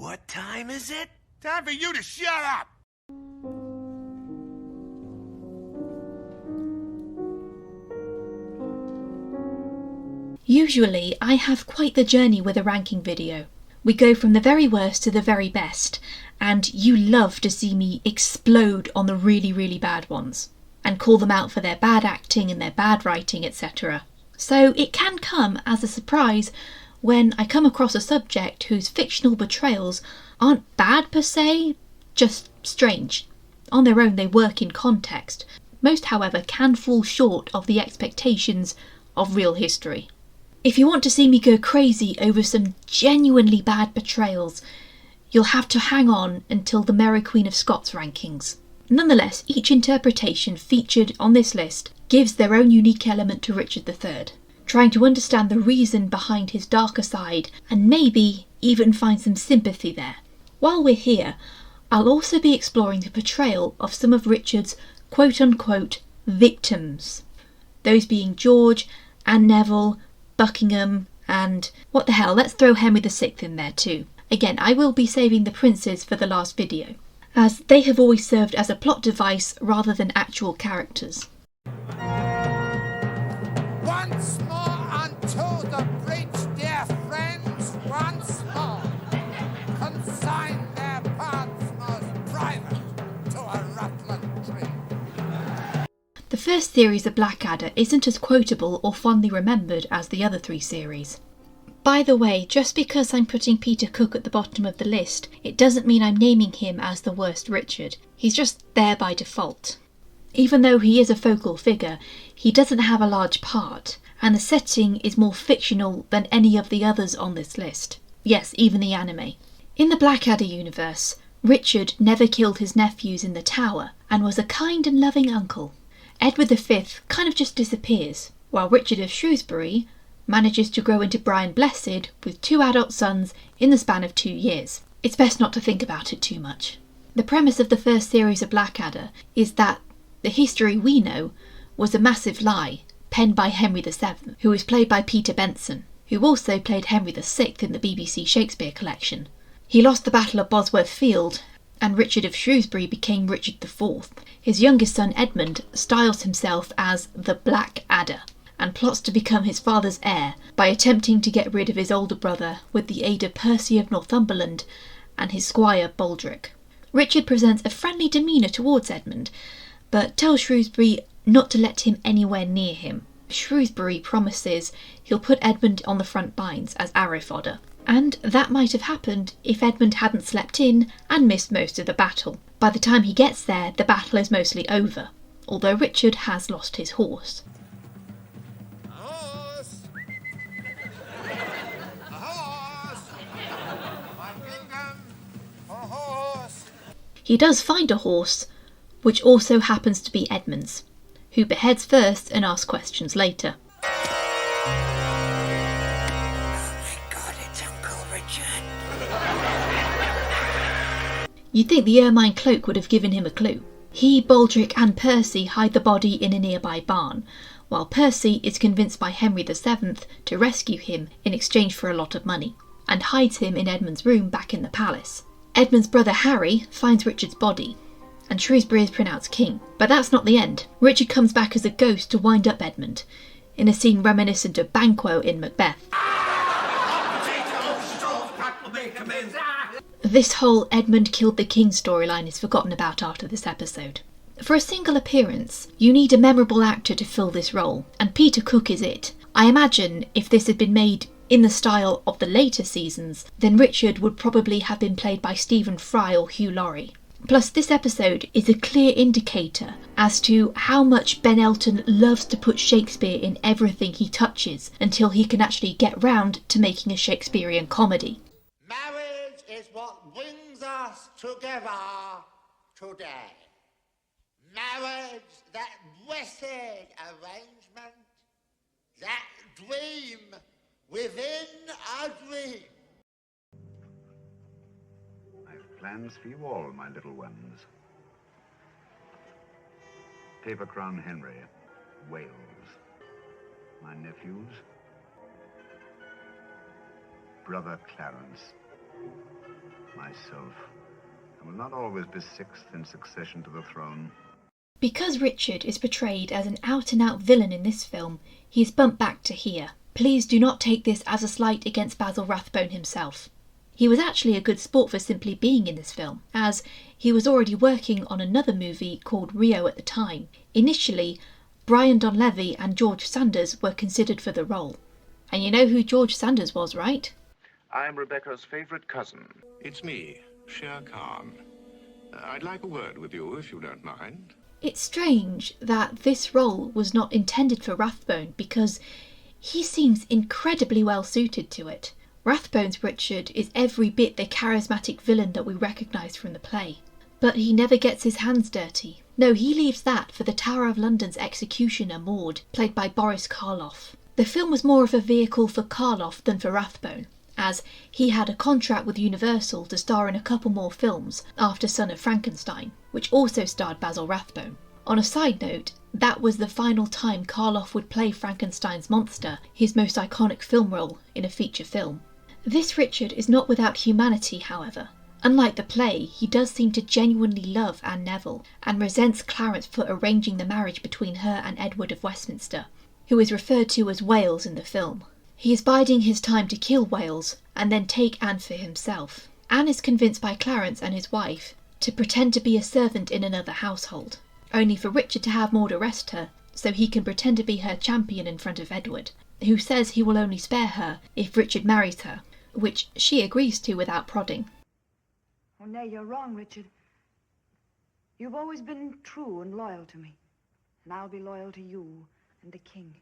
What time is it? Time for you to shut up! Usually, I have quite the journey with a ranking video. We go from the very worst to the very best, and you love to see me explode on the really, really bad ones, and call them out for their bad acting and their bad writing, etc. So it can come as a surprise when I come across a subject whose fictional portrayals aren't bad per se, just strange. On their own they work in context. Most, however, can fall short of the expectations of real history. If you want to see me go crazy over some genuinely bad portrayals, you'll have to hang on until the Merry Queen of Scots rankings. Nonetheless, each interpretation featured on this list gives their own unique element to Richard III, trying to understand the reason behind his darker side and maybe even find some sympathy there. While we're here, I'll also be exploring the portrayal of some of Richard's quote-unquote victims, those being George, Anne Neville, Buckingham, and what the hell, let's throw Henry VI in there too. Again, I will be saving the princes for the last video, as they have always served as a plot device rather than actual characters. Once more unto the bridge, dear friends, once more. Consign their paths most private to a Rutland tree. The first series of Blackadder isn't as quotable or fondly remembered as the other three series. By the way, just because I'm putting Peter Cook at the bottom of the list, it doesn't mean I'm naming him as the worst Richard. He's just there by default. Even though he is a focal figure, he doesn't have a large part, and the setting is more fictional than any of the others on this list. Yes, even the anime. In the Blackadder universe, Richard never killed his nephews in the Tower and was a kind and loving uncle. Edward V kind of just disappears, while Richard of Shrewsbury manages to grow into Brian Blessed with 2 adult sons in the span of 2 years. It's best not to think about it too much. The premise of the first series of Blackadder is that the history we know was a massive lie penned by Henry VII, who was played by Peter Benson, who also played Henry VI in the BBC Shakespeare collection. He lost the Battle of Bosworth Field, and Richard of Shrewsbury became Richard IV. His youngest son Edmund styles himself as the Blackadder, and plots to become his father's heir by attempting to get rid of his older brother with the aid of Percy of Northumberland and his squire Baldric. Richard presents a friendly demeanour towards Edmund, but tells Shrewsbury not to let him anywhere near him. Shrewsbury promises he'll put Edmund on the front lines as arrow fodder, and that might have happened if Edmund hadn't slept in and missed most of the battle. By the time he gets there, the battle is mostly over, although Richard has lost his horse. He does find a horse, which also happens to be Edmund's, who beheads first and asks questions later. You'd think the ermine cloak would have given him a clue. He, Baldric and Percy hide the body in a nearby barn, while Percy is convinced by Henry VII to rescue him in exchange for a lot of money, and hides him in Edmund's room back in the palace. Edmund's brother Harry finds Richard's body, and Shrewsbury is pronounced king. But that's not the end. Richard comes back as a ghost to wind up Edmund, in a scene reminiscent of Banquo in Macbeth. This whole Edmund killed the king storyline is forgotten about after this episode. For a single appearance, you need a memorable actor to fill this role, and Peter Cook is it. I imagine if this had been made in the style of the later seasons, then Richard would probably have been played by Stephen Fry or Hugh Laurie. Plus, this episode is a clear indicator as to how much Ben Elton loves to put Shakespeare in everything he touches until he can actually get round to making a Shakespearean comedy. Marriage is what brings us together today. Marriage, that blessed arrangement, that dream within a dream. I've plans for you all, my little ones. Taper Crown Henry, Wales. My nephews, Brother Clarence, myself. I will not always be sixth in succession to the throne. Because Richard is portrayed as an out-and-out villain in this film, he is bumped back to here. Please do not take this as a slight against Basil Rathbone himself. He was actually a good sport for simply being in this film, as he was already working on another movie called Rio at the time. Initially, Brian Donlevy and George Sanders were considered for the role. And you know who George Sanders was, right? I'm Rebecca's favourite cousin. It's me, Shere Khan. I'd like a word with you, if you don't mind. It's strange that this role was not intended for Rathbone because he seems incredibly well suited to it. Rathbone's Richard is every bit the charismatic villain that we recognise from the play. But he never gets his hands dirty. No, he leaves that for the Tower of London's executioner Maud, played by Boris Karloff. The film was more of a vehicle for Karloff than for Rathbone, as he had a contract with Universal to star in a couple more films after Son of Frankenstein, which also starred Basil Rathbone. On a side note, that was the final time Karloff would play Frankenstein's monster, his most iconic film role in a feature film. This Richard is not without humanity, however. Unlike the play, he does seem to genuinely love Anne Neville, and resents Clarence for arranging the marriage between her and Edward of Westminster, who is referred to as Wales in the film. He is biding his time to kill Wales, and then take Anne for himself. Anne is convinced by Clarence and his wife to pretend to be a servant in another household, only for Richard to have Maud arrest her, so he can pretend to be her champion in front of Edward, who says he will only spare her if Richard marries her, which she agrees to without prodding. Oh, nay, you're wrong, Richard. You've always been true and loyal to me, and I'll be loyal to you and the king.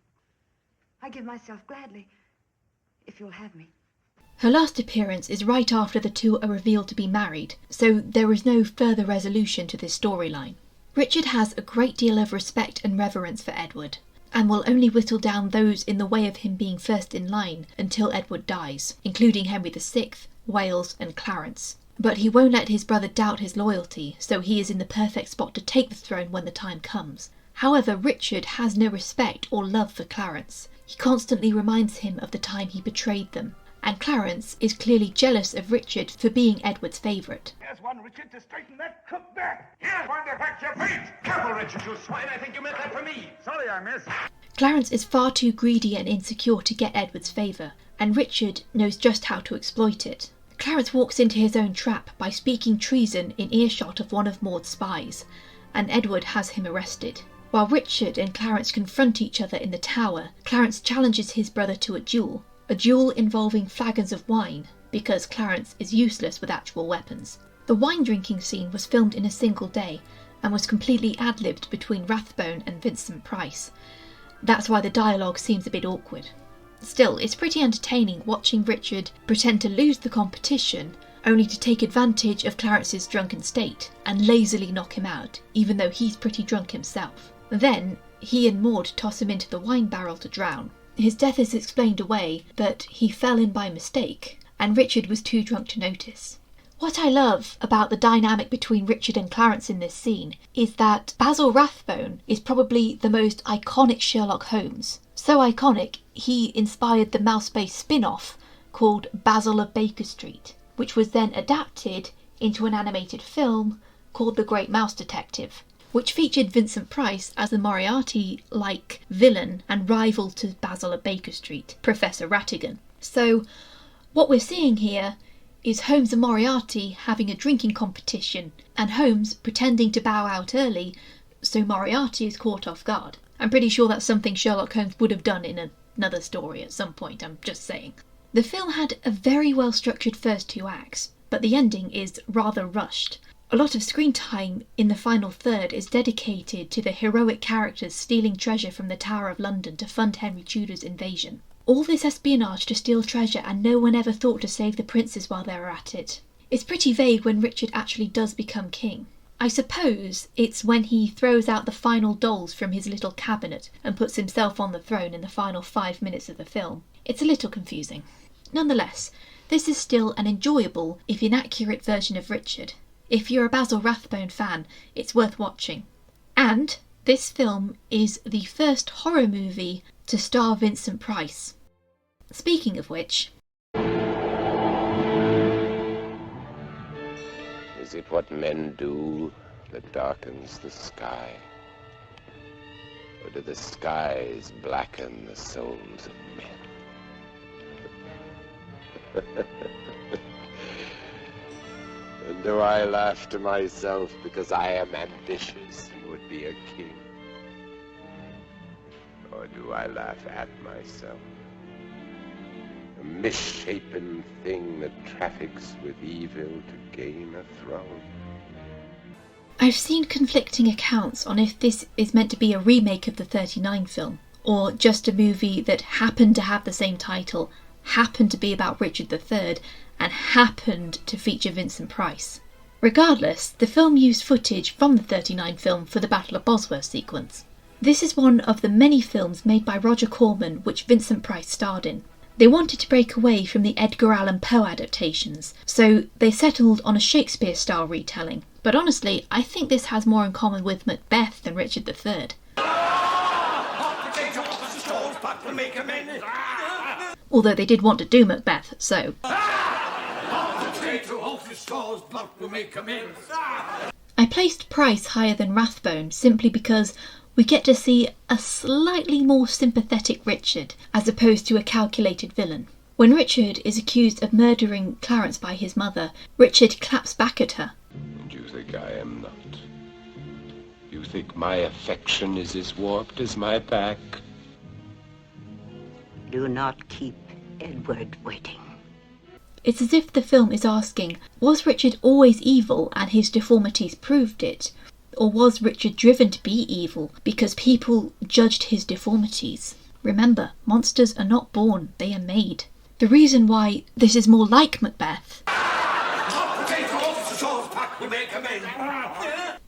I give myself gladly, if you'll have me. Her last appearance is right after the two are revealed to be married, so there is no further resolution to this storyline. Richard has a great deal of respect and reverence for Edward, and will only whittle down those in the way of him being first in line until Edward dies, including Henry VI, Wales and Clarence. But he won't let his brother doubt his loyalty, so he is in the perfect spot to take the throne when the time comes. However, Richard has no respect or love for Clarence. He constantly reminds him of the time he betrayed them, and Clarence is clearly jealous of Richard for being Edward's favourite. Here's one, Richard, to straighten that cook back. Here's one to fetch your feet. Careful, Richard, you swine. I think you meant that for me. Sorry, I missed. Clarence is far too greedy and insecure to get Edward's favour, and Richard knows just how to exploit it. Clarence walks into his own trap by speaking treason in earshot of one of Maud's spies, and Edward has him arrested. While Richard and Clarence confront each other in the tower, Clarence challenges his brother to a duel involving flagons of wine, because Clarence is useless with actual weapons. The wine drinking scene was filmed in a single day, and was completely ad-libbed between Rathbone and Vincent Price. That's why the dialogue seems a bit awkward. Still, it's pretty entertaining watching Richard pretend to lose the competition, only to take advantage of Clarence's drunken state, and lazily knock him out, even though he's pretty drunk himself. Then, he and Maud toss him into the wine barrel to drown. His death is explained away, but he fell in by mistake, and Richard was too drunk to notice. What I love about the dynamic between Richard and Clarence in this scene is that Basil Rathbone is probably the most iconic Sherlock Holmes. So iconic, he inspired the mouse-based spin-off called Basil of Baker Street, which was then adapted into an animated film called The Great Mouse Detective, which featured Vincent Price as the Moriarty-like villain and rival to Basil of Baker Street, Professor Rattigan. So, what we're seeing here is Holmes and Moriarty having a drinking competition, and Holmes pretending to bow out early, so Moriarty is caught off guard. I'm pretty sure that's something Sherlock Holmes would have done in another story at some point, I'm just saying. The film had a very well structured first two acts, but the ending is rather rushed. A lot of screen time in the final third is dedicated to the heroic characters stealing treasure from the Tower of London to fund Henry Tudor's invasion. All this espionage to steal treasure, and no one ever thought to save the princes while they were at it. It's pretty vague when Richard actually does become king. I suppose it's when he throws out the final dolls from his little cabinet and puts himself on the throne in the final 5 minutes of the film. It's a little confusing. Nonetheless, this is still an enjoyable, if inaccurate, version of Richard. If you're a Basil Rathbone fan, it's worth watching. And this film is the first horror movie to star Vincent Price. Speaking of which, Is it what men do that darkens the sky? Or do the skies blacken the souls of men? And do I laugh to myself because I am ambitious and would be a king? Or do I laugh at myself? A misshapen thing that traffics with evil to gain a throne. I've seen conflicting accounts on if this is meant to be a remake of the 39 film, or just a movie that happened to have the same title, happened to be about Richard III, and happened to feature Vincent Price. Regardless, the film used footage from the 39 film for the Battle of Bosworth sequence. This is one of the many films made by Roger Corman which Vincent Price starred in. They wanted to break away from the Edgar Allan Poe adaptations, so they settled on a Shakespeare-style retelling. But honestly, I think this has more in common with Macbeth than Richard III. Although they did want to do Macbeth, so... I placed Price higher than Rathbone simply because we get to see a slightly more sympathetic Richard, as opposed to a calculated villain. When Richard is accused of murdering Clarence by his mother, Richard claps back at her. And you think I am not? You think my affection is as warped as my back? Do not keep Edward waiting. It's as if the film is asking, was Richard always evil and his deformities proved it? Or was Richard driven to be evil because people judged his deformities? Remember, monsters are not born, they are made. The reason why this is more like Macbeth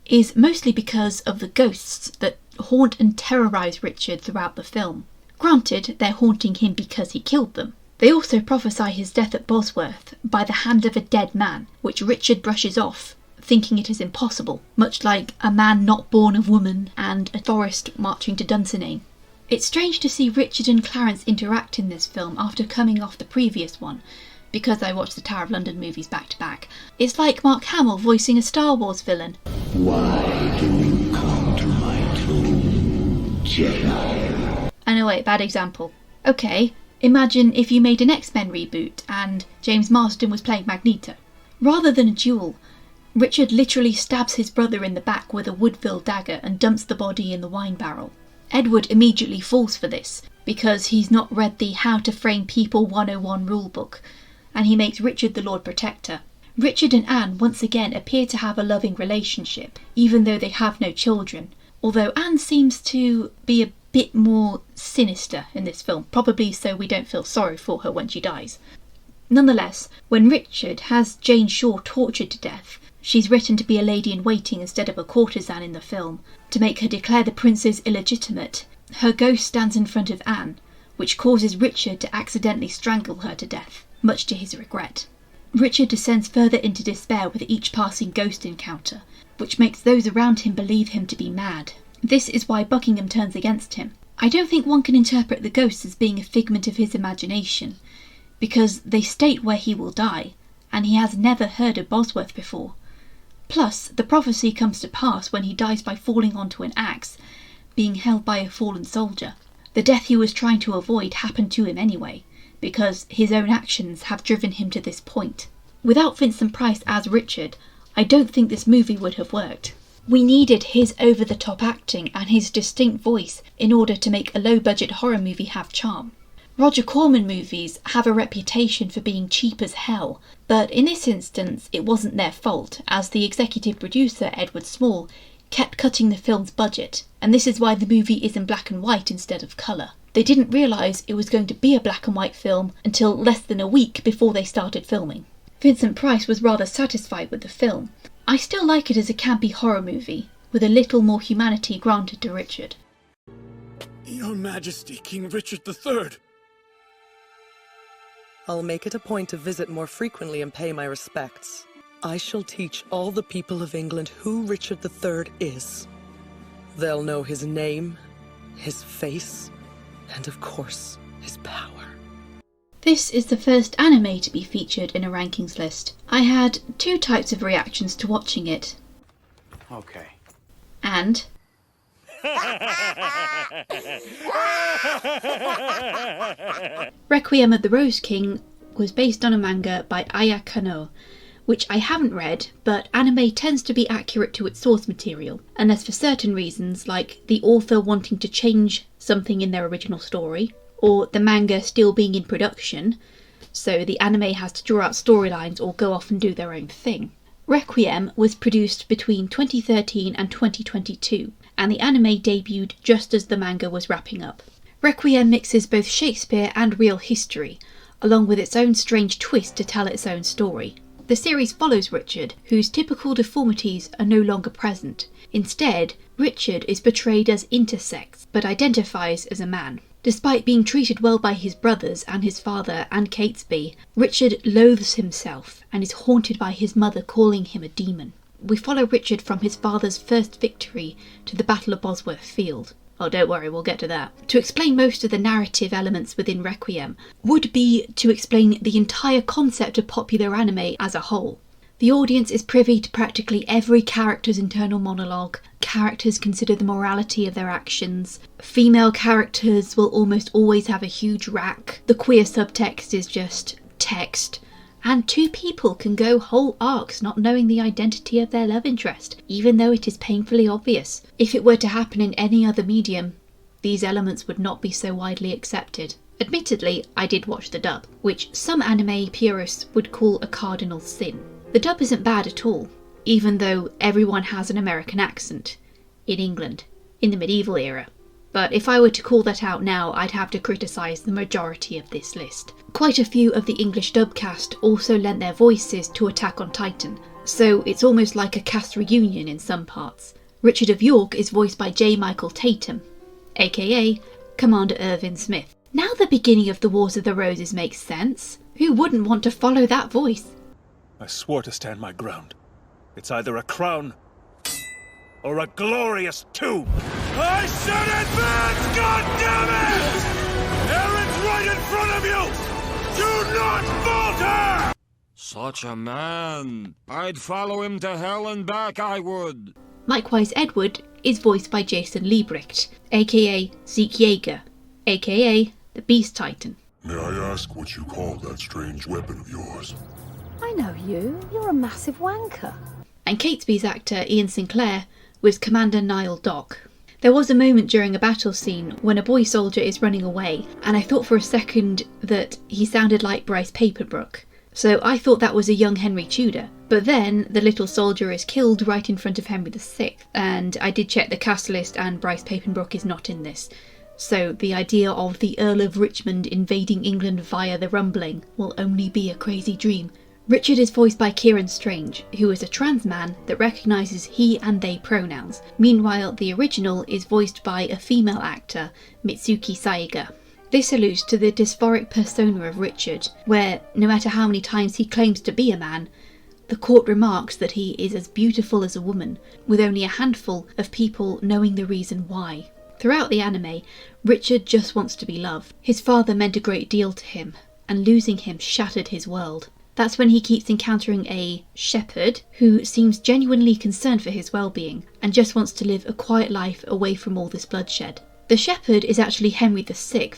is mostly because of the ghosts that haunt and terrorise Richard throughout the film. Granted, they're haunting him because he killed them. They also prophesy his death at Bosworth by the hand of a dead man, which Richard brushes off, thinking it is impossible, much like a man not born of woman and a forest marching to Dunsinane. It's strange to see Richard and Clarence interact in this film after coming off the previous one, because I watched the Tower of London movies back to back. It's like Mark Hamill voicing a Star Wars villain. Why do you come to my tomb, Jedi? I know, wait, bad example. Okay, imagine if you made an X-Men reboot and James Marsden was playing Magneto. Rather than a duel, Richard literally stabs his brother in the back with a Woodville dagger and dumps the body in the wine barrel. Edward immediately falls for this, because he's not read the How to Frame People 101 rulebook, and he makes Richard the Lord Protector. Richard and Anne once again appear to have a loving relationship, even though they have no children, although Anne seems to be a bit more sinister in this film, probably so we don't feel sorry for her when she dies. Nonetheless, when Richard has Jane Shore tortured to death, she's written to be a lady-in-waiting instead of a courtesan in the film, to make her declare the princes illegitimate. Her ghost stands in front of Anne, which causes Richard to accidentally strangle her to death, much to his regret. Richard descends further into despair with each passing ghost encounter, which makes those around him believe him to be mad. This is why Buckingham turns against him. I don't think one can interpret the ghosts as being a figment of his imagination, because they state where he will die, and he has never heard of Bosworth before. Plus, the prophecy comes to pass when he dies by falling onto an axe, being held by a fallen soldier. The death he was trying to avoid happened to him anyway, because his own actions have driven him to this point. Without Vincent Price as Richard, I don't think this movie would have worked. We needed his over-the-top acting and his distinct voice in order to make a low-budget horror movie have charm. Roger Corman movies have a reputation for being cheap as hell, but in this instance it wasn't their fault, as the executive producer, Edward Small, kept cutting the film's budget, and this is why the movie is in black and white instead of colour. They didn't realise it was going to be a black and white film until less than a week before they started filming. Vincent Price was rather satisfied with the film. I still like it as a campy horror movie, with a little more humanity granted to Richard. Your Majesty, King Richard III! I'll make it a point to visit more frequently and pay my respects. I shall teach all the people of England who Richard III is. They'll know his name, his face, and of course, his power. This is the first anime to be featured in a rankings list. I had two types of reactions to watching it. Okay. And... Requiem of the Rose King was based on a manga by Aya Kano, which I haven't read, but anime tends to be accurate to its source material, unless for certain reasons, like the author wanting to change something in their original story, or the manga still being in production, so the anime has to draw out storylines or go off and do their own thing. Requiem was produced between 2013 and 2022, and the anime debuted just as the manga was wrapping up. Requiem mixes both Shakespeare and real history, along with its own strange twist to tell its own story. The series follows Richard, whose typical deformities are no longer present. Instead, Richard is portrayed as intersex, but identifies as a man. Despite being treated well by his brothers and his father and Catesby, Richard loathes himself and is haunted by his mother calling him a demon. We follow Richard from his father's first victory to the Battle of Bosworth Field. Oh, don't worry, we'll get to that. To explain most of the narrative elements within Requiem would be to explain the entire concept of popular anime as a whole. The audience is privy to practically every character's internal monologue. Characters consider the morality of their actions. Female characters will almost always have a huge rack. The queer subtext is just text. And two people can go whole arcs not knowing the identity of their love interest, even though it is painfully obvious. If it were to happen in any other medium, these elements would not be so widely accepted. Admittedly, I did watch the dub, which some anime purists would call a cardinal sin. The dub isn't bad at all, even though everyone has an American accent. In England, in the medieval era. But if I were to call that out now, I'd have to criticise the majority of this list. Quite a few of the English dub cast also lent their voices to Attack on Titan, so it's almost like a cast reunion in some parts. Richard of York is voiced by J. Michael Tatum, aka Commander Irvin Smith. Now the beginning of the Wars of the Roses makes sense. Who wouldn't want to follow that voice? I swore to stand my ground. It's either a crown or a glorious tomb. I said advance, goddammit! Aaron's right in front of you! Do not falter! Such a man. I'd follow him to hell and back, I would. Likewise, Edward is voiced by Jason Liebrecht, aka Zeke Yeager, aka the Beast Titan. May I ask what you call that strange weapon of yours? I know you. You're a massive wanker. And Catesby's actor Ian Sinclair was Commander Niall Dock. There was a moment during a battle scene when a boy soldier is running away, and I thought for a second that he sounded like Bryce Papenbrook. So I thought that was a young Henry Tudor. But then the little soldier is killed right in front of Henry VI, and I did check the cast list and Bryce Papenbrook is not in this. So the idea of the Earl of Richmond invading England via the Rumbling will only be a crazy dream. Richard is voiced by Kieran Strange, who is a trans man that recognises he and they pronouns. Meanwhile, the original is voiced by a female actor, Mitsuki Saiga. This alludes to the dysphoric persona of Richard, where no matter how many times he claims to be a man, the court remarks that he is as beautiful as a woman, with only a handful of people knowing the reason why. Throughout the anime, Richard just wants to be loved. His father meant a great deal to him, and losing him shattered his world. That's when he keeps encountering a shepherd who seems genuinely concerned for his well-being and just wants to live a quiet life away from all this bloodshed. The shepherd is actually Henry VI,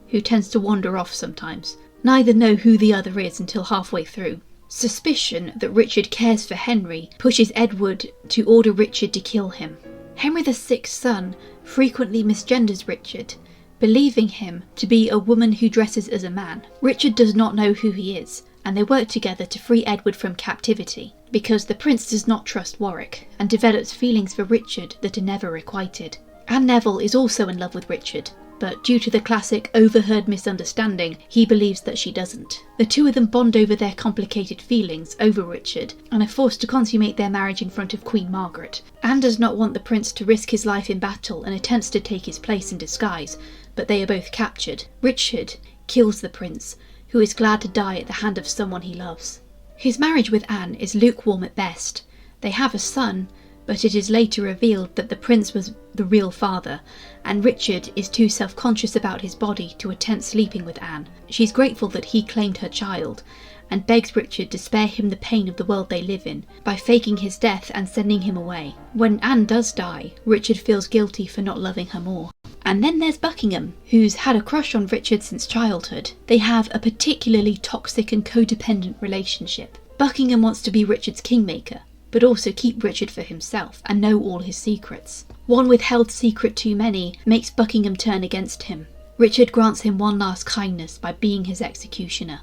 who tends to wander off sometimes. Neither know who the other is until halfway through. Suspicion that Richard cares for Henry pushes Edward to order Richard to kill him. Henry VI's son frequently misgenders Richard, believing him to be a woman who dresses as a man. Richard does not know who he is, and they work together to free Edward from captivity, because the prince does not trust Warwick, and develops feelings for Richard that are never requited. Anne Neville is also in love with Richard, but due to the classic overheard misunderstanding, he believes that she doesn't. The two of them bond over their complicated feelings over Richard, and are forced to consummate their marriage in front of Queen Margaret. Anne does not want the prince to risk his life in battle and attempts to take his place in disguise, but they are both captured. Richard kills the prince, who is glad to die at the hand of someone he loves. His marriage with Anne is lukewarm at best. They have a son, but it is later revealed that the prince was the real father, and Richard is too self-conscious about his body to attempt sleeping with Anne. She's grateful that he claimed her child, and begs Richard to spare him the pain of the world they live in by faking his death and sending him away. When Anne does die, Richard feels guilty for not loving her more. And then there's Buckingham, who's had a crush on Richard since childhood. They have a particularly toxic and codependent relationship. Buckingham wants to be Richard's kingmaker, but also keep Richard for himself and know all his secrets. One withheld secret too many makes Buckingham turn against him. Richard grants him one last kindness by being his executioner.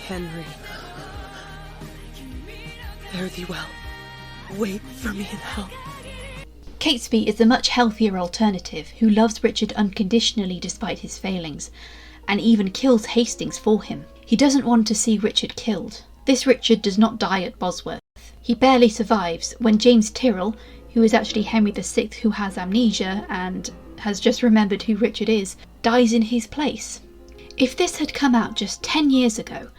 Henry, fare thee well. Wait for me in hell. Catesby is a much healthier alternative who loves Richard unconditionally despite his failings, and even kills Hastings for him. He doesn't want to see Richard killed. This Richard does not die at Bosworth. He barely survives when James Tyrrell, who is actually Henry VI who has amnesia and has just remembered who Richard is, dies in his place. If this had come out just 10 years ago,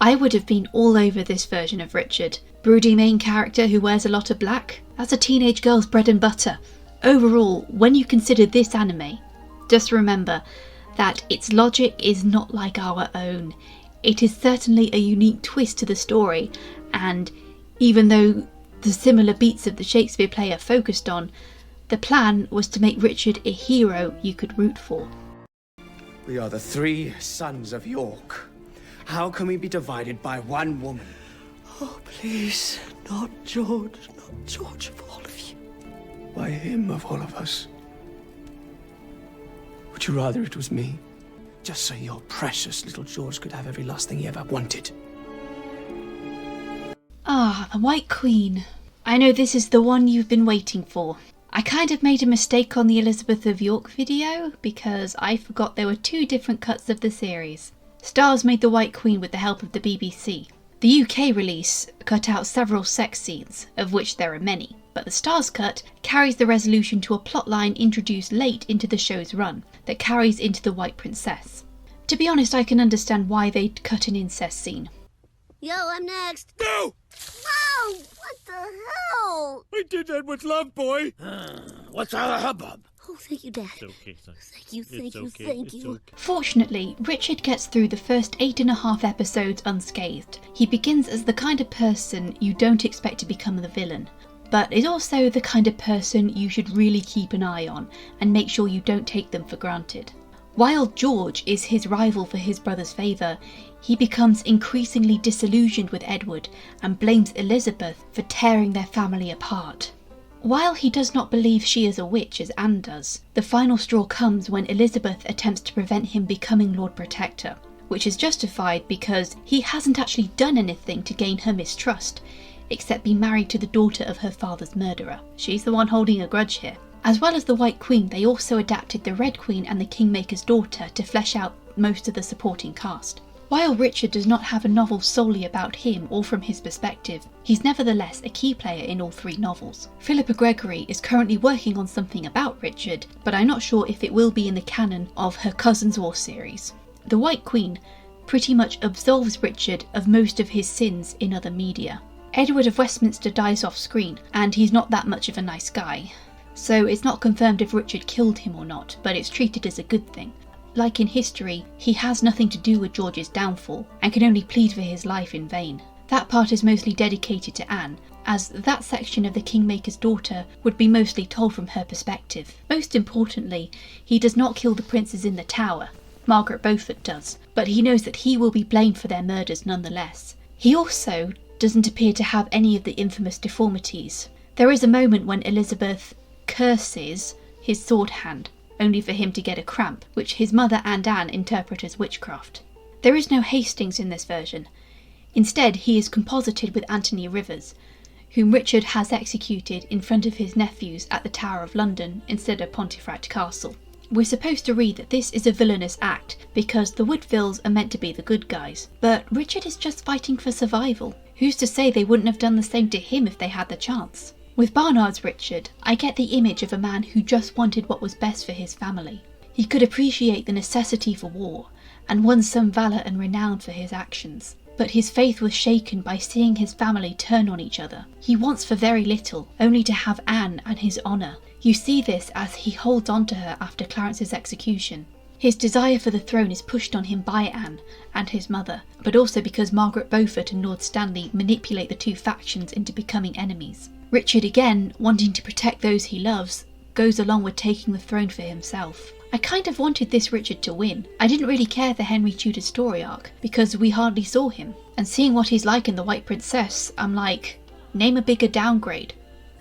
I would have been all over this version of Richard. Broody main character who wears a lot of black. That's a teenage girl's bread and butter. Overall, when you consider this anime, just remember that its logic is not like our own. It is certainly a unique twist to the story, and even though the similar beats of the Shakespeare play are focused on, the plan was to make Richard a hero you could root for. We are the 3 sons of York. How can we be divided by one woman? Oh, please, not George of all of you. By him of all of us. Would you rather it was me? Just so your precious little George could have every last thing he ever wanted. Ah, the White Queen. I know this is the one you've been waiting for. I kind of made a mistake on the Elizabeth of York video because I forgot there were 2 different cuts of the series. Stars made the White Queen with the help of the BBC. The UK release cut out several sex scenes, of which there are many, but the Stars cut carries the resolution to a plotline introduced late into the show's run that carries into the White Princess. To be honest, I can understand why they'd cut an incest scene. Yo, I'm next. No! Wow, what the hell? I did that with love, boy. What's all the hubbub? Oh, thank you, Dad. It's okay, son. Thank you. Fortunately, Richard gets through the first 8.5 episodes unscathed. He begins as the kind of person you don't expect to become the villain, but is also the kind of person you should really keep an eye on and make sure you don't take them for granted. While George is his rival for his brother's favour, he becomes increasingly disillusioned with Edward and blames Elizabeth for tearing their family apart. While he does not believe she is a witch as Anne does, the final straw comes when Elizabeth attempts to prevent him becoming Lord Protector, which is justified because he hasn't actually done anything to gain her mistrust, except be married to the daughter of her father's murderer. She's the one holding a grudge here. As well as the White Queen, they also adapted the Red Queen and the Kingmaker's daughter to flesh out most of the supporting cast. While Richard does not have a novel solely about him or from his perspective, he's nevertheless a key player in all 3 novels. Philippa Gregory is currently working on something about Richard, but I'm not sure if it will be in the canon of her Cousin's War series. The White Queen pretty much absolves Richard of most of his sins in other media. Edward of Westminster dies off screen, and he's not that much of a nice guy. So it's not confirmed if Richard killed him or not, but it's treated as a good thing. Like in history, he has nothing to do with George's downfall, and can only plead for his life in vain. That part is mostly dedicated to Anne, as that section of the Kingmaker's daughter would be mostly told from her perspective. Most importantly, he does not kill the princes in the Tower. Margaret Beaufort does, but he knows that he will be blamed for their murders nonetheless. He also doesn't appear to have any of the infamous deformities. There is a moment when Elizabeth curses his sword hand, only for him to get a cramp, which his mother and Anne interpret as witchcraft. There is no Hastings in this version. Instead, he is composited with Anthony Rivers, whom Richard has executed in front of his nephews at the Tower of London instead of Pontefract Castle. We're supposed to read that this is a villainous act because the Woodvilles are meant to be the good guys, but Richard is just fighting for survival. Who's to say they wouldn't have done the same to him if they had the chance? With Barnard's Richard, I get the image of a man who just wanted what was best for his family. He could appreciate the necessity for war, and won some valour and renown for his actions. but his faith was shaken by seeing his family turn on each other. He wants for very little, only to have Anne and his honour. You see this as he holds on to her after Clarence's execution. His desire for the throne is pushed on him by Anne and his mother, but also because Margaret Beaufort and Lord Stanley manipulate the two factions into becoming enemies. Richard, again, wanting to protect those he loves, goes along with taking the throne for himself. I kind of wanted this Richard to win. I didn't really care for Henry Tudor's story arc, because we hardly saw him. And seeing what he's like in The White Princess, I'm like, name a bigger downgrade.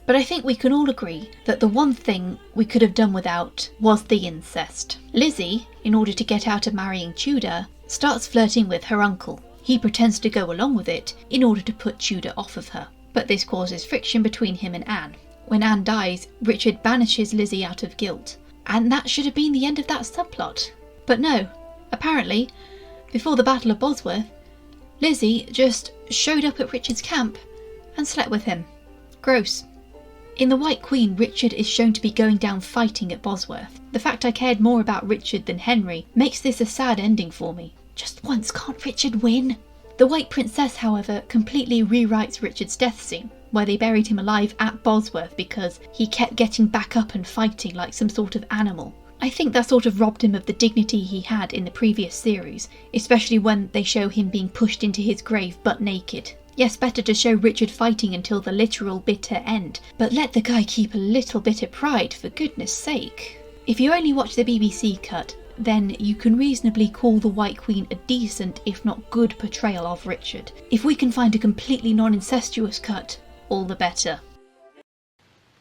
But I think we can all agree that the one thing we could have done without was the incest. Lizzie, in order to get out of marrying Tudor, starts flirting with her uncle. He pretends to go along with it in order to put Tudor off of her. But this causes friction between him and Anne. When Anne dies, Richard banishes Lizzie out of guilt. And that should have been the end of that subplot. But no, apparently, before the Battle of Bosworth, Lizzie just showed up at Richard's camp and slept with him. Gross. In The White Queen, Richard is shown to be going down fighting at Bosworth. The fact I cared more about Richard than Henry makes this a sad ending for me. Just once, can't Richard win? The White Princess, however, completely rewrites Richard's death scene, where they buried him alive at Bosworth because he kept getting back up and fighting like some sort of animal. I think that sort of robbed him of the dignity he had in the previous series, especially when they show him being pushed into his grave butt naked. Yes, better to show Richard fighting until the literal bitter end, but let the guy keep a little bit of pride, for goodness sake. If you only watch the BBC cut, then you can reasonably call The White Queen a decent, if not good, portrayal of Richard. If we can find a completely non-incestuous cut, all the better.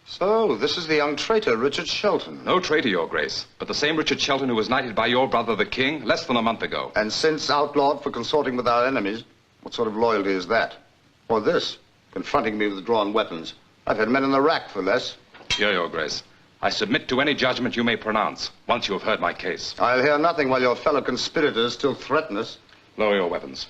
So, this is the young traitor, Richard Shelton. No traitor, Your Grace, but the same Richard Shelton who was knighted by your brother, the King, less than a month ago. And since outlawed for consorting with our enemies, what sort of loyalty is that? Or this, confronting me with drawn weapons? I've had men in the rack for less. Here, Your Grace. I submit to any judgment you may pronounce, once you have heard my case. I'll hear nothing while your fellow conspirators still threaten us. Lower your weapons.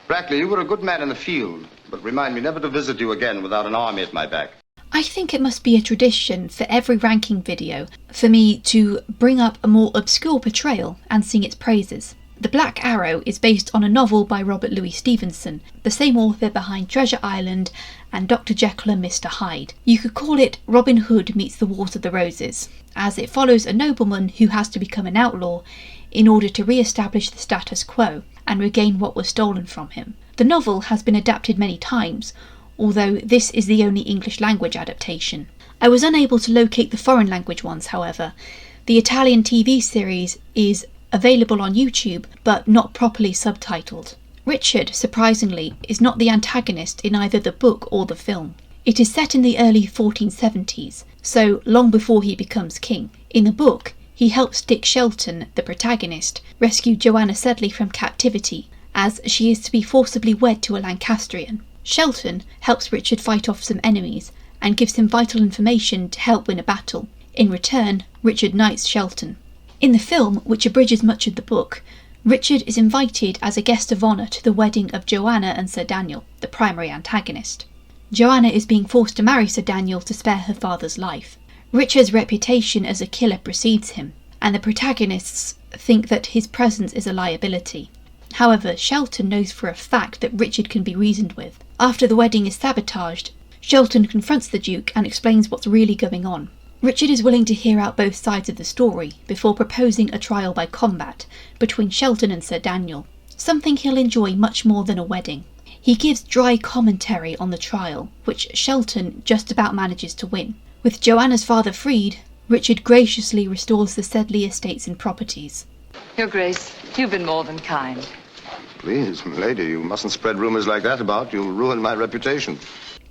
Brackley, you were a good man in the field, but remind me never to visit you again without an army at my back. I think it must be a tradition for every ranking video for me to bring up a more obscure portrayal and sing its praises. The Black Arrow is based on a novel by Robert Louis Stevenson, the same author behind Treasure Island and Dr. Jekyll and Mr. Hyde. You could call it Robin Hood meets the Wars of the Roses, as it follows a nobleman who has to become an outlaw in order to re-establish the status quo and regain what was stolen from him. The novel has been adapted many times, although this is the only English language adaptation. I was unable to locate the foreign language ones, however. The Italian TV series is available on YouTube, but not properly subtitled. Richard, surprisingly, is not the antagonist in either the book or the film. It is set in the early 1470s, so long before he becomes king. In the book, he helps Dick Shelton, the protagonist, rescue Joanna Sedley from captivity, as she is to be forcibly wed to a Lancastrian. Shelton helps Richard fight off some enemies, and gives him vital information to help win a battle. In return, Richard knights Shelton. In the film, which abridges much of the book, Richard is invited as a guest of honour to the wedding of Joanna and Sir Daniel, the primary antagonist. Joanna is being forced to marry Sir Daniel to spare her father's life. Richard's reputation as a killer precedes him, and the protagonists think that his presence is a liability. However, Shelton knows for a fact that Richard can be reasoned with. After the wedding is sabotaged, Shelton confronts the Duke and explains what's really going on. Richard is willing to hear out both sides of the story before proposing a trial by combat between Shelton and Sir Daniel, something he'll enjoy much more than a wedding. He gives dry commentary on the trial, which Shelton just about manages to win. With Joanna's father freed, Richard graciously restores the Sedley estates and properties. Your Grace, you've been more than kind. Please, milady, you mustn't spread rumours like that about. You'll ruin my reputation.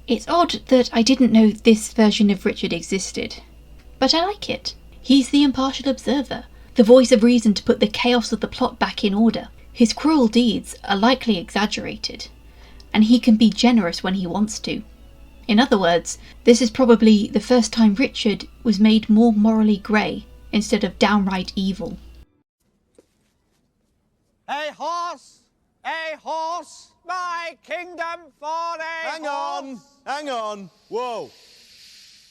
It's odd that I didn't know this version of Richard existed, but I like it. He's the impartial observer, the voice of reason to put the chaos of the plot back in order. His cruel deeds are likely exaggerated, and he can be generous when he wants to. In other words, this is probably the first time Richard was made more morally grey instead of downright evil. A horse, my kingdom for a horse. Hang on. Whoa.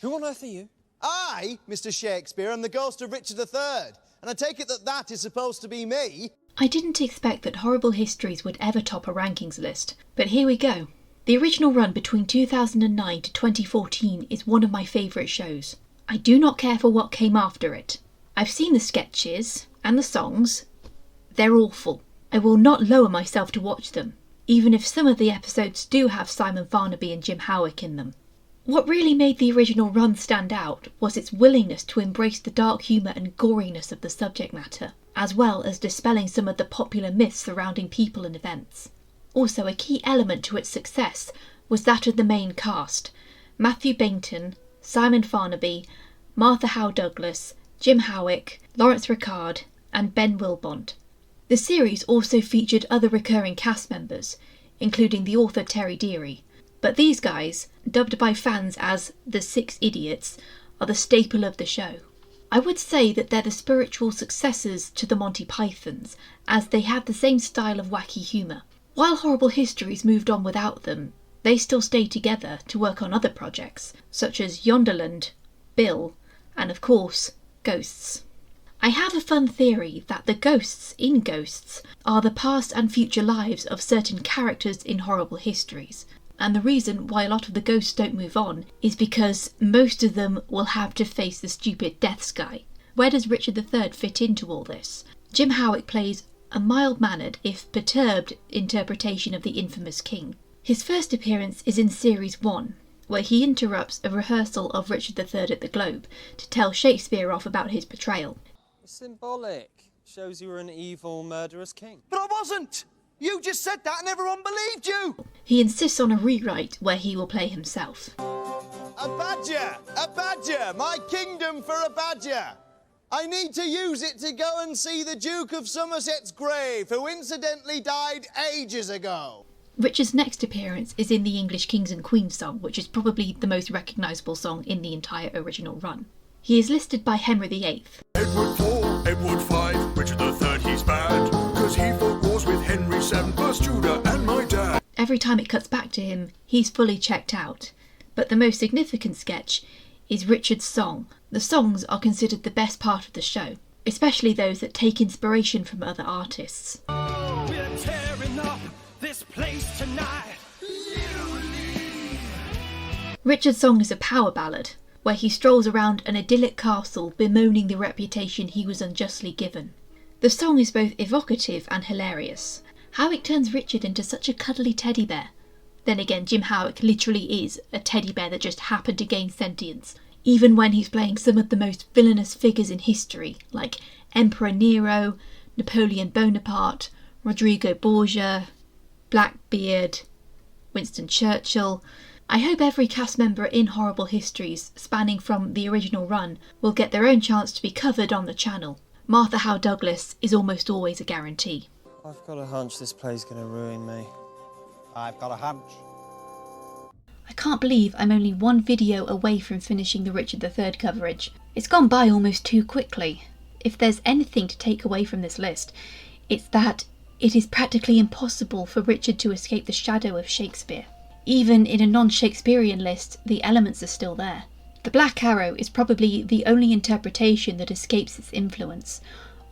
Who on earth are you? I, Mr. Shakespeare, am the ghost of Richard III, and I take it that that is supposed to be me. I didn't expect that Horrible Histories would ever top a rankings list, but here we go. The original run between 2009 to 2014 is one of my favourite shows. I do not care for what came after it. I've seen the sketches and the songs. They're awful. I will not lower myself to watch them, even if some of the episodes do have Simon Farnaby and Jim Howick in them. What really made the original run stand out was its willingness to embrace the dark humour and goriness of the subject matter, as well as dispelling some of the popular myths surrounding people and events. Also, a key element to its success was that of the main cast: Matthew Bainton, Simon Farnaby, Martha Howe Douglas, Jim Howick, Lawrence Ricard, and Ben Wilbont. The series also featured other recurring cast members, including the author Terry Deary, but these guys, dubbed by fans as the Six Idiots, are the staple of the show. I would say that they're the spiritual successors to the Monty Pythons, as they have the same style of wacky humour. While Horrible Histories moved on without them, they still stayed together to work on other projects, such as Yonderland, Bill, and of course, Ghosts. I have a fun theory that the ghosts in Ghosts are the past and future lives of certain characters in Horrible Histories, and the reason why a lot of the ghosts don't move on is because most of them will have to face the stupid death sky. Where does Richard III fit into all this? Jim Howick plays a mild-mannered, if perturbed, interpretation of the infamous king. His first appearance is in Series 1, where he interrupts a rehearsal of Richard III at the Globe to tell Shakespeare off about his betrayal. It's symbolic. Shows you were an evil, murderous king. But I wasn't! You just said that and everyone believed you! He insists on a rewrite where he will play himself. A badger! A badger! My kingdom for a badger! I need to use it to go and see the Duke of Somerset's grave, who incidentally died ages ago. Richard's next appearance is in the English Kings and Queens song, which is probably the most recognisable song in the entire original run. He is listed by Henry VIII. Edward IV, Edward V, Richard III, he's bad, 'cause he fought wars with Henry VII, plus Tudor and my dad. Every time it cuts back to him, he's fully checked out. But the most significant sketch is Richard's song. The songs are considered the best part of the show, especially those that take inspiration from other artists. We're tearing up this place tonight. Richard's song is a power ballad, where he strolls around an idyllic castle bemoaning the reputation he was unjustly given. The song is both evocative and hilarious. Howick turns Richard into such a cuddly teddy bear. Then again, Jim Howick literally is a teddy bear that just happened to gain sentience, even when he's playing some of the most villainous figures in history, like Emperor Nero, Napoleon Bonaparte, Rodrigo Borgia, Blackbeard, Winston Churchill. I hope every cast member in Horrible Histories, spanning from the original run, will get their own chance to be covered on the channel. Martha Howe Douglas is almost always a guarantee. I've got a hunch this play's gonna ruin me. I've got a hunch. I can't believe I'm only one video away from finishing the Richard III coverage. It's gone by almost too quickly. If there's anything to take away from this list, it's that it is practically impossible for Richard to escape the shadow of Shakespeare. Even in a non-Shakespearean list, the elements are still there. The Black Arrow is probably the only interpretation that escapes its influence,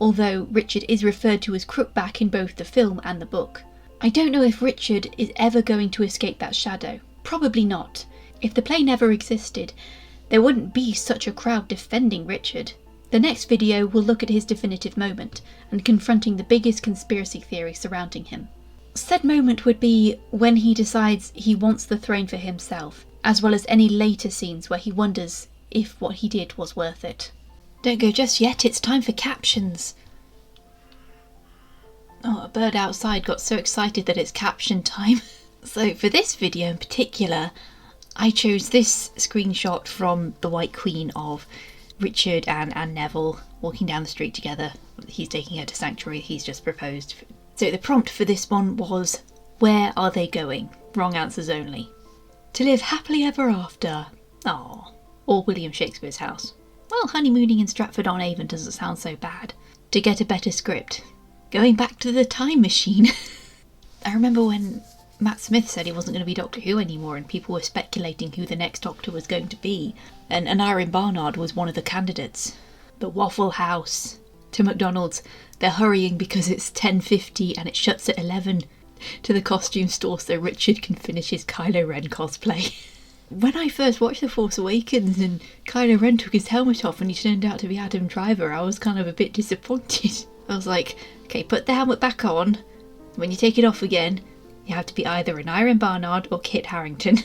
although Richard is referred to as Crookback in both the film and the book. I don't know if Richard is ever going to escape that shadow. Probably not. If the play never existed, there wouldn't be such a crowd defending Richard. The next video will look at his definitive moment and confronting the biggest conspiracy theory surrounding him. Said moment would be when he decides he wants the throne for himself, as well as any later scenes where he wonders if what he did was worth it. Don't go just yet, it's time for captions. Oh, a bird outside got so excited that it's caption time. So for this video in particular, I chose this screenshot from The White Queen of Richard and Anne Neville walking down the street together. He's taking her to sanctuary he's just proposed. So the prompt for this one was, where are they going? Wrong answers only. To live happily ever after. Aww. Or William Shakespeare's house. Well, honeymooning in Stratford-on-Avon doesn't sound so bad. To get a better script. Going back to the time machine. I remember when Matt Smith said he wasn't going to be Doctor Who anymore and people were speculating who the next Doctor was going to be. And Irene Barnard was one of the candidates. The Waffle House. to McDonald's. They're hurrying because it's 10:50 and it shuts at 11. To the costume store so Richard can finish his Kylo Ren cosplay. When I first watched The Force Awakens and Kylo Ren took his helmet off and he turned out to be Adam Driver, I was kind of a bit disappointed. I was like, okay, put the helmet back on. When you take it off again, you have to be either an Iron Barnard or Kit Harington.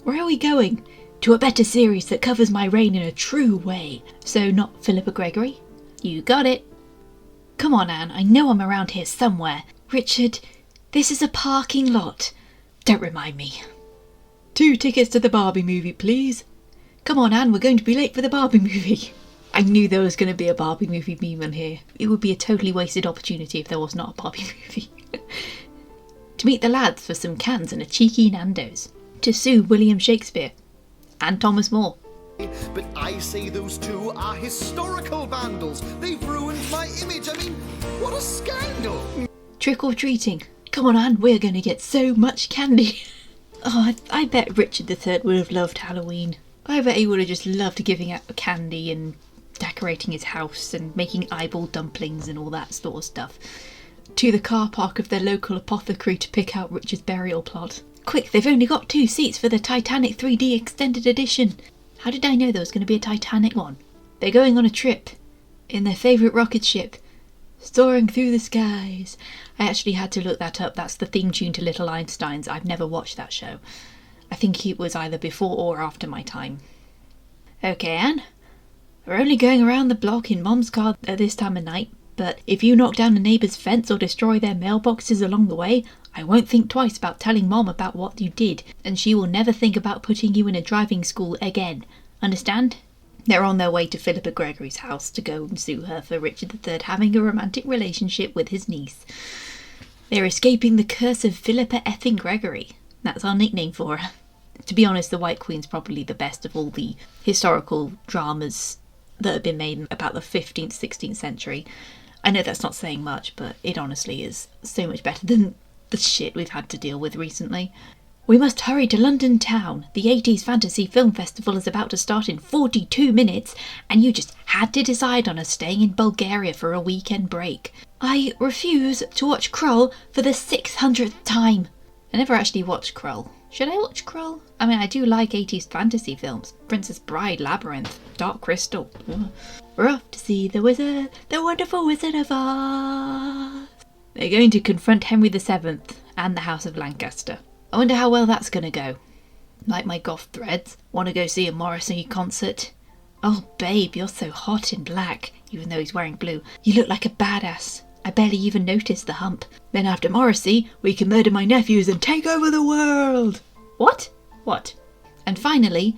Where are we going? To a better series that covers my reign in a true way. So not Philippa Gregory? You got it. Come on, Anne, I know I'm around here somewhere. Richard, this is a parking lot. Don't remind me. 2 tickets to the Barbie movie, please. Come on, Anne, we're going to be late for the Barbie movie. I knew there was going to be a Barbie movie meme on here. It would be a totally wasted opportunity if there was not a Barbie movie. To meet the lads for some cans and a cheeky Nando's. To sue William Shakespeare. And Thomas More. But I say those two are historical vandals. They've ruined my image. I mean, what a scandal. Trick or treating. Come on, Anne, we're going to get so much candy. Oh, I bet Richard III would have loved Halloween. I bet he would have just loved giving out candy and decorating his house and making eyeball dumplings and all that sort of stuff. To the car park of their local apothecary to pick out Richard's burial plot. Quick, they've only got 2 seats for the Titanic 3D extended edition. How did I know there was going to be a Titanic one? They're going on a trip in their favourite rocket ship, soaring through the skies. I actually had to look that up. That's the theme tune to Little Einsteins. I've never watched that show. I think it was either before or after my time. Okay, Anne. We're only going around the block in Mom's car at this time of night, but if you knock down a neighbour's fence or destroy their mailboxes along the way, I won't think twice about telling Mom about what you did, and she will never think about putting you in a driving school again. Understand? They're on their way to Philippa Gregory's house to go and sue her for Richard III having a romantic relationship with his niece. They're escaping the curse of Philippa effing Gregory. That's our nickname for her. To be honest, The White Queen's probably the best of all the historical dramas that have been made about the 15th, 16th century. I know that's not saying much, but it honestly is so much better than the shit we've had to deal with recently. We must hurry to London town. The 80s Fantasy Film Festival is about to start in 42 minutes, and you just had to decide on us staying in Bulgaria for a weekend break. I refuse to watch Krull for the 600th time. I never actually watched Krull. Should I watch Krull? I mean, I do like 80s fantasy films. Princess Bride, Labyrinth, Dark Crystal. We're off to see the wizard, the wonderful Wizard of Oz. They're going to confront Henry VII and the House of Lancaster. I wonder how well that's going to go. Like my goth threads. Want to go see a Morrissey concert? Oh babe, you're so hot in black, even though he's wearing blue. You look like a badass. I barely even noticed the hump. Then after Morrissey, we can murder my nephews and take over the world. What? What? And finally,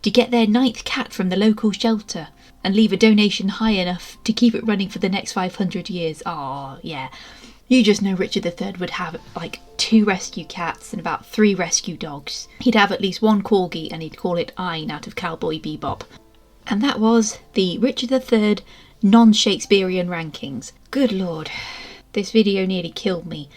to get their 9th cat from the local shelter and leave a donation high enough to keep it running for the next 500 years. Oh, yeah. You just know Richard III would have like 2 rescue cats and about 3 rescue dogs. He'd have at least 1 corgi and he'd call it Ein out of Cowboy Bebop. And that was the Richard III Non-Shakespearean rankings. Good lord, this video nearly killed me.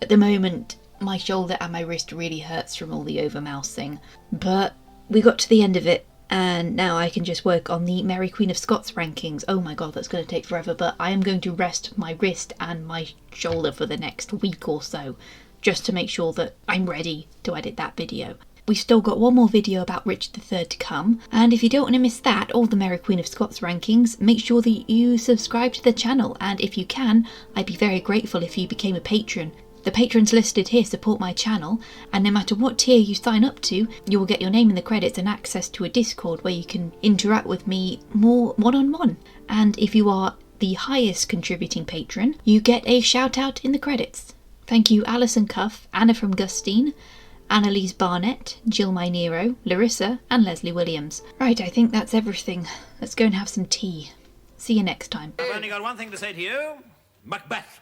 At the moment, my shoulder and my wrist really hurts from all the overmousing. But we got to the end of it, and now I can just work on the Mary Queen of Scots rankings. Oh my god, that's going to take forever, but I am going to rest my wrist and my shoulder for the next week or so, just to make sure that I'm ready to edit that video. We've still got one more video about Richard III to come, and if you don't want to miss that or the Mary Queen of Scots rankings, make sure that you subscribe to the channel, and if you can, I'd be very grateful if you became a patron. The patrons listed here support my channel, and no matter what tier you sign up to, you will get your name in the credits and access to a Discord where you can interact with me more one-on-one. And if you are the highest contributing patron, you get a shout out in the credits. Thank you Alison Cuff, Anna from Gustine, Annalise Barnett, Jill Mynero, Larissa and Leslie Williams. Right, I think that's everything. Let's go and have some tea. See you next time. I've only got one thing to say to you. Macbeth.